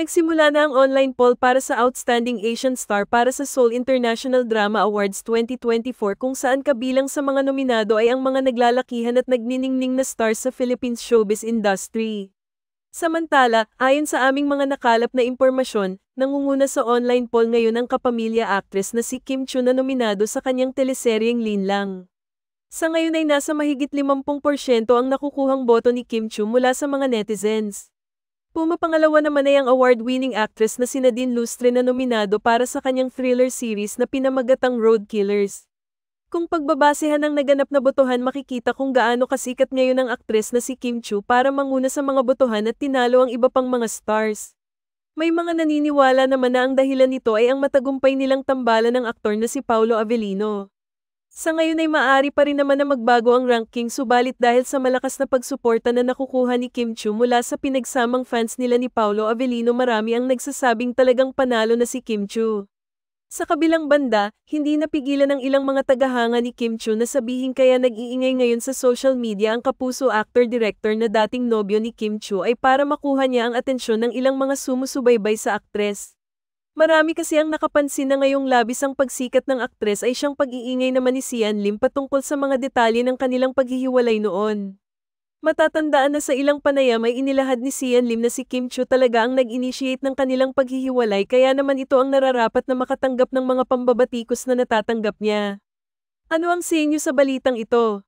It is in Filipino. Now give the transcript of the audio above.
Nagsimula na ang online poll para sa Outstanding Asian Star para sa Seoul International Drama Awards 2024 kung saan kabilang sa mga nominado ay ang mga naglalakihan at nagniningning na stars sa Philippines showbiz industry. Samantala, ayon sa aming mga nakalap na impormasyon, nangunguna sa online poll ngayon ang kapamilya actress na si Kim Chiu na nominado sa kanyang teleseryeng Linlang. Sa ngayon ay nasa mahigit 50% ang nakukuhang boto ni Kim Chiu mula sa mga netizens. Pumapangalawa naman ay ang award-winning actress na si Nadine Lustre na nominado para sa kanyang thriller series na pinamagatang Road Killers. Kung pagbabasehan ng naganap na botohan makikita kung gaano kasikat ngayon ang aktres na si Kim Chiu para manguna sa mga botohan at tinalo ang iba pang mga stars. May mga naniniwala naman na ang dahilan nito ay ang matagumpay nilang tambalan ng aktor na si Paulo Avellino. Sa ngayon ay maaari pa rin naman na magbago ang ranking subalit dahil sa malakas na pagsuporta na nakukuha ni Kim Chiu mula sa pinagsamang fans nila ni Paulo Avellino marami ang nagsasabing talagang panalo na si Kim Chiu. Sa kabilang banda, hindi napigilan ng ilang mga tagahanga ni Kim Chiu na sabihin kaya nag-iingay ngayon sa social media ang kapuso actor-director na dating nobyo ni Kim Chiu ay para makuha niya ang atensyon ng ilang mga sumusubaybay sa aktres. Marami kasi ang nakapansin na ngayong labis ang pagsikat ng aktres ay siyang pag-iingay naman ni Sian Lim patungkol sa mga detalye ng kanilang paghihiwalay noon. Matatandaan na sa ilang panayam ay inilahad ni Sian Lim na si Kim Chiu talaga ang nag-initiate ng kanilang paghihiwalay kaya naman ito ang nararapat na makatanggap ng mga pambabatikos na natatanggap niya. Ano ang sa inyo sa balitang ito?